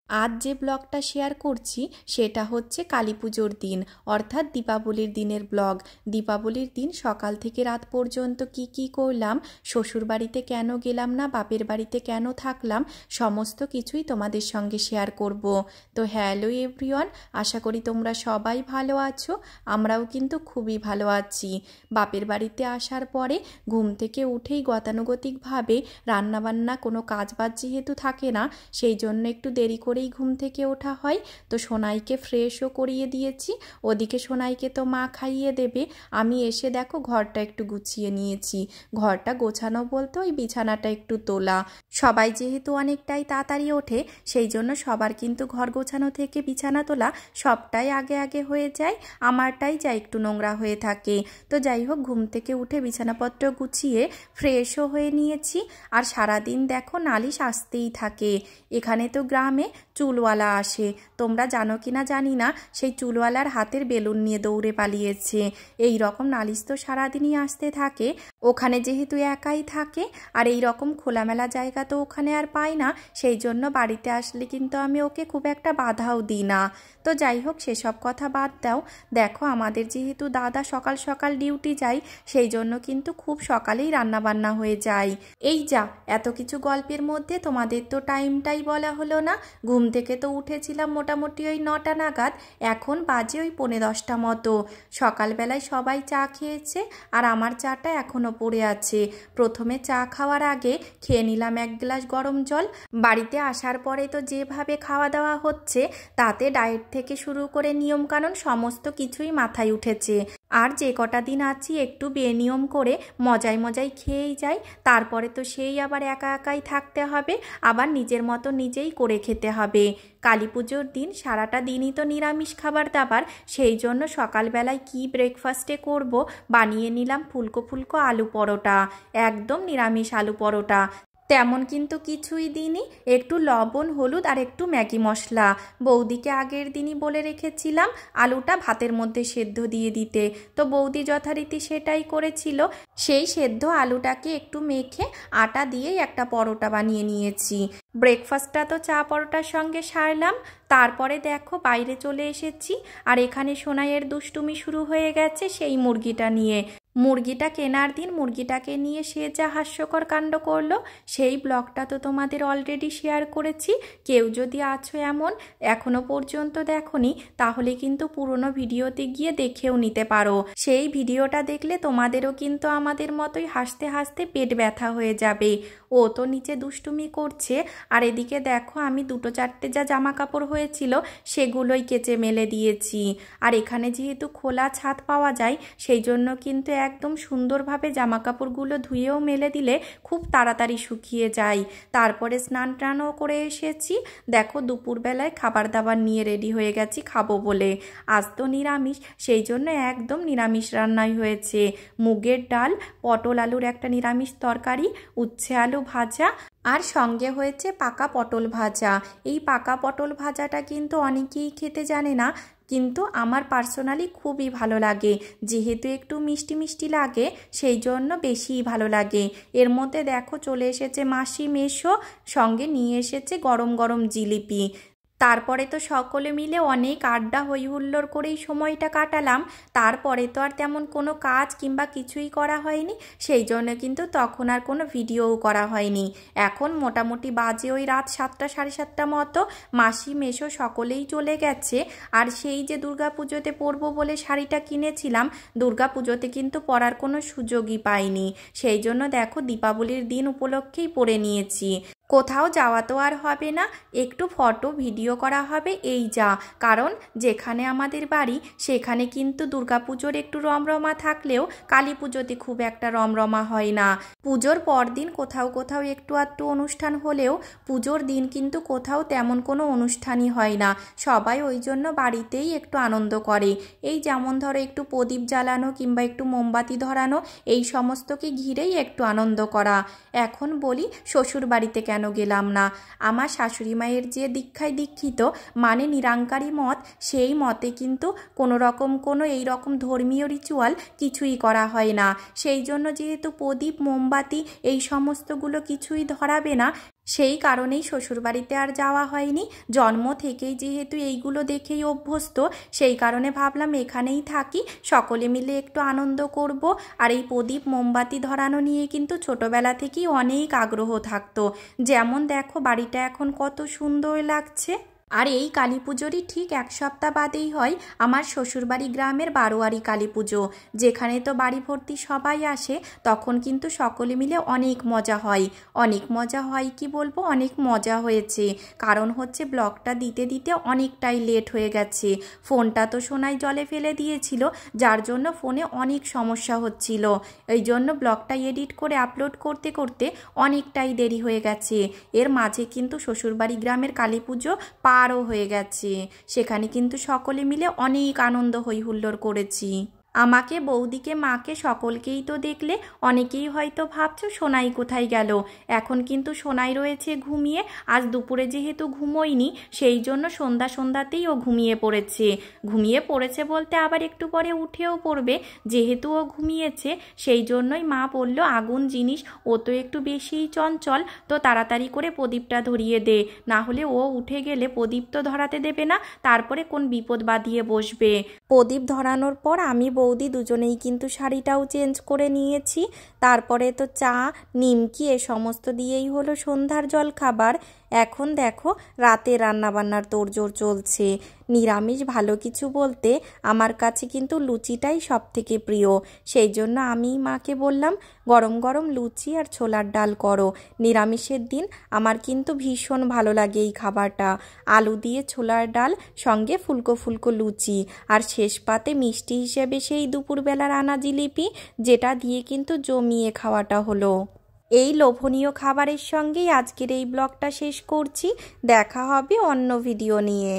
আজ যে ব্লগটা শেয়ার করছি সেটা হচ্ছে কালী পুজোর দিন অর্থাৎ দীপাবলির দিনের ব্লগ। দীপাবলির দিন সকাল থেকে রাত পর্যন্ত কি করলাম, শ্বশুর বাড়িতে কেন গেলাম না, বাপের বাড়িতে কেন থাকলাম, সমস্ত কিছুই তোমাদের সঙ্গে শেয়ার করব। তো হ্যালো এভরিওয়ান, আশা করি তোমরা সবাই ভালো আছো। আমরাও কিন্তু খুবই ভালো আছি। বাপের বাড়িতে আসার পরে ঘুম থেকে উঠেই গতানুগতিকভাবে রান্নাবান্না কোনো কাজবাজ যেহেতু থাকে না, সেই জন্য একটু দেরি করেই ঘুম থেকে ওঠা হয়। তো সোনাইকে ফ্রেশও করিয়ে দিয়েছি, ওদিকে সোনাইকে তো মা খাইয়ে দেবে। আমি এসে দেখো ঘরটা একটু গুছিয়ে নিয়েছি। ঘরটা গোছানো বলতে ওই বিছানাটা একটু তোলা। সবাই যেহেতু অনেকটাই তাড়াতাড়ি ওঠে, সেই জন্য সবার কিন্তু ঘর গোছানো থেকে বিছানা তোলা সবটাই আগে আগে হয়ে যায়, আমারটাই যা একটু নোংরা হয়ে থাকে। তো যাই হোক, ঘুম থেকে উঠে বিছানাপত্র গুছিয়ে ফ্রেশও হয়ে নিয়েছি। আর সারাদিন দেখো নালিশ আসতেই থাকে। এখানে তো গ্রামে চুলওয়ালা আসে, তোমরা জানো কি না জানি না, সেই চুলওয়ালার হাতের বেলুন নিয়ে দৌড়ে পালিয়েছে। এই রকম নালিশ তো সারাদিনই আসতে থাকে। ওখানে যেহেতু একাই থাকে আর এই রকম খোলামেলা জায়গা তো ওখানে আর পাই না, সেই জন্য বাড়িতে আসলে কিন্তু আমি ওকে খুব একটা বাধাও দিই না। তো যাই হোক, সেসব কথা বাদ দাও। দেখো আমাদের যেহেতু দাদা সকাল সকাল ডিউটি যায়, সেই জন্য কিন্তু খুব সকালেই রান্নাবান্না হয়ে যায়। এই যা এত কিছু গল্পের মধ্যে তোমাদের তো টাইমটাই বলা হলো না। ঘুম থেকে তো উঠেছিলাম মোটামুটি ওই 9টা নাগাদ, এখন বাজে ওই 9:45 মতো। সকালবেলায় সবাই চা খেয়েছে আর আমার চাটা এখনও পড়ে আছে। প্রথমে চা খাওয়ার আগে খেয়ে নিলাম 1 গ্লাস গরম জল। বাড়িতে আসার পরে তো যেভাবে খাওয়া দাওয়া হচ্ছে, তাতে ডায়েট থেকে শুরু করে নিয়মকানুন সমস্ত কিছুই মাথায় উঠেছে। আর যে কটা দিন আছি একটু বেনিয়ম করে মজায় মজায় খেয়েই যাই, তারপরে তো সেই আবার একা একাই থাকতে হবে, আবার নিজের মতো নিজেই করে খেতে হবে। কালী পুজোর দিন সারাটা দিনই তো নিরামিষ খাবার দাবার, সেই জন্য সকালবেলায় কি ব্রেকফাস্টে করব, বানিয়ে নিলাম ফুলকো ফুলকো আলু পরোটা, একদম নিরামিষ আলু পরোটা। তেমন কিন্তু কিছুই দিইনি, একটু লবণ হলুদ আর একটু ম্যাগি মশলা। বৌদিকে আগের দিনই বলে রেখেছিলাম আলুটা ভাতের মধ্যে সেদ্ধ দিয়ে দিতে, তো বৌদি যথারীতি সেটাই করেছিল। সেই সেদ্ধ আলুটাকে একটু মেখে আটা দিয়েই একটা পরোটা বানিয়ে নিয়েছি। ব্রেকফাস্টটা তো চা পরোটার সঙ্গে সারলাম। তারপরে দেখো বাইরে চলে এসেছি, আর এখানে সোনাইয়ের দুষ্টুমি শুরু হয়ে গেছে সেই মুরগিটা নিয়ে। মুরগিটা কেনার দিন মুরগিটাকে নিয়ে সে যা হাস্যকর কাণ্ড করলো, সেই ব্লগটা তো তোমাদের অলরেডি শেয়ার করেছি। কেউ যদি আছো এমন এখনো পর্যন্ত দেখোনি, তাহলে কিন্তু পুরনো ভিডিওতে গিয়ে দেখেও নিতে পারো। সেই ভিডিওটা দেখলে তোমাদেরও কিন্তু আমাদের মতোই হাসতে হাসতে পেট ব্যথা হয়ে যাবে। ও তো নিচে দুষ্টুমি করছে, আর এদিকে দেখো আমি 2-4টে যা জামা কাপড় হয়েছিল সেগুলোই কেচে মেলে দিয়েছি। আর এখানে যেহেতু খোলা ছাদ পাওয়া যায়, সেই জন্য কিন্তু একদম সুন্দরভাবে জামা কাপড়গুলো ধুয়েও মেলে দিলে খুব তাড়াতাড়ি শুকিয়ে যায়। তারপরে স্নান টানও করে এসেছি। দেখো দুপুরবেলায় খাবার দাবার নিয়ে রেডি হয়ে গেছি খাবো বলে। আজ তো নিরামিষ, সেই জন্য একদম নিরামিষ রান্নাই হয়েছে। মুগের ডাল, পটল আলুর একটা নিরামিষ তরকারি, উচ্ছে আলু ভাজা, আর সঙ্গে হয়েছে পাকা পটল ভাজা। এই পাকা পটল ভাজাটা কিন্তু অনেকেই খেতে জানে না, কিন্তু আমার পার্সোনালি খুবই ভালো লাগে। যেহেতু একটু মিষ্টি মিষ্টি লাগে, সেই জন্য বেশিই ভালো লাগে। এর মধ্যে দেখো চলে এসেছে মাসি মেশো, সঙ্গে নিয়ে এসেছে গরম গরম জিলিপি। তারপরে তো সকলে মিলে অনেক আড্ডা হই হুল্লোড় করেই সময়টা কাটালাম। তারপরে তো আর তেমন কোনো কাজ কিংবা কিছুই করা হয়নি, সেই জন্য কিন্তু তখন আর কোনো ভিডিওও করা হয়নি। এখন মোটামুটি বাজে ওই রাত 7টা 7:30 মতো। মাসি মেশো সকলেই চলে গেছে। আর সেই যে দুর্গাপুজোতে পরবো বলে শাড়িটা কিনেছিলাম, দুর্গাপুজোতে কিন্তু পরার কোনো সুযোগই পাইনি। সেই জন্য দেখো দীপাবলির দিন উপলক্ষেই পরে নিয়েছি। কোথাও যাওয়া তো আর হবে না, একটু ফটো ভিডিও করা হবে এই যা। কারণ যেখানে আমাদের বাড়ি সেখানে কিন্তু দুর্গাপুজোর একটু রমরমা থাকলেও কালী পুজোতে খুব একটা রমরমা হয় না। পুজোর পর দিন কোথাও কোথাও একটু আধটু অনুষ্ঠান হলেও পুজোর দিন কিন্তু কোথাও তেমন কোনো অনুষ্ঠানই হয় না। সবাই ওই জন্য বাড়িতেই একটু আনন্দ করে। এই যেমন ধরো একটু প্রদীপ জ্বালানো কিংবা একটু মোমবাতি ধরানো, এই সমস্তকে ঘিরেই একটু আনন্দ করা। এখন বলি শ্বশুর বাড়িতে কেন গেলাম না। আমার শাশুড়ি মায়ের যে দীক্ষায় দীক্ষিত, মানে নিরঙ্কারী মত, সেই মতে কিন্তু কোনো রকম কোনো এই রকম ধর্মীয় রিচুয়াল কিছুই করা হয় না। সেই জন্য যেহেতু প্রদীপ মোমবাতি এই সমস্তগুলো কিছুই ধরাবে না, সেই কারণেই শ্বশুরবাড়িতে আর যাওয়া হয়নি। জন্ম থেকেই যেহেতু এইগুলো দেখেই অভ্যস্ত, সেই কারণে ভাবলাম এখানেই থাকি, সকলে মিলে একটু আনন্দ করব। আর এই প্রদীপ মোমবাতি ধরানো নিয়ে কিন্তু ছোটবেলা থেকেই অনেক আগ্রহ থাকতো। যেমন দেখো বাড়িটা এখন কত সুন্দর লাগছে। আর এই কালী পুজোরই ঠিক এক সপ্তাহ বাদেই হয় আমার শ্বশুরবাড়ি গ্রামের বারোয়ারি কালী পুজো, যেখানে তো বাড়ি ভর্তি সবাই আসে। তখন কিন্তু সকলে মিলে অনেক মজা হয়। অনেক মজা হয় কি বলবো, অনেক মজা হয়েছে। কারণ হচ্ছে ব্লগটা দিতে দিতে অনেকটাই লেট হয়ে গেছে। ফোনটা তো সোনাই জলে ফেলে দিয়েছিল, যার জন্য ফোনে অনেক সমস্যা হচ্ছিল। এই জন্য ব্লগটা এডিট করে আপলোড করতে করতে অনেকটাই দেরি হয়ে গেছে। এর মাঝে কিন্তু শ্বশুরবাড়ি গ্রামের কালী পুজো পারও হয়ে গেছে। সেখানে কিন্তু সকলে মিলে অনেক আনন্দ হই হুল্লোড় করেছি। আমাকে, বৌদিকে, মাকে, সকলকেই তো দেখলে অনেকেই হয়তো ভাবছো সোনাই কোথায় গেল। এখন কিন্তু সোনাই রয়েছে ঘুমিয়ে। আজ দুপুরে যেহেতু ঘুমোয়নি, সেই জন্য সন্ধ্যাতেই ও ঘুমিয়ে পড়েছে। ঘুমিয়ে পড়েছে বলতে আবার একটু পরে উঠেও পড়বে। যেহেতু ও ঘুমিয়েছে, সেই জন্যই মা বলল আগুন জিনিস ও তো একটু বেশিই চঞ্চল, তো তাড়াতাড়ি করে প্রদীপটা ধরিয়ে দে, না হলে ও উঠে গেলে প্রদীপ তো ধরাতে দেবে না, তারপরে কোন বিপদ বাঁধিয়ে বসবে। প্রদীপ ধরানোর পর আমি বৌদি দুজনেই কিন্তু শাড়িটাও চেঞ্জ করে নিয়েছি। তারপরে তো চা, নিমকি এ সমস্ত দিয়েই হলো সন্ধ্যার জল খাবার। এখন দেখো রাতে রান্নাবান্নার তোড়জোড় চলছে। নিরামিষ ভালো কিছু বলতে আমার কাছে কিন্তু লুচিটাই সব থেকে প্রিয়। সেই জন্য আমি মাকে বললাম গরম গরম লুচি আর ছোলার ডাল করো। নিরামিষের দিন আমার কিন্তু ভীষণ ভালো লাগে এই খাবারটা। আলু দিয়ে ছোলার ডাল, সঙ্গে ফুলকো ফুলকো লুচি, আর শেষ পাতে মিষ্টি হিসেবে সেই দুপুরবেলার আনা জিলিপি, যেটা দিয়ে কিন্তু জমিয়ে খাওয়াটা হলো। এই লোভনীয় খাবারের সঙ্গেই আজকের এই ব্লগটা শেষ করছি। দেখা হবে অন্য ভিডিও নিয়ে।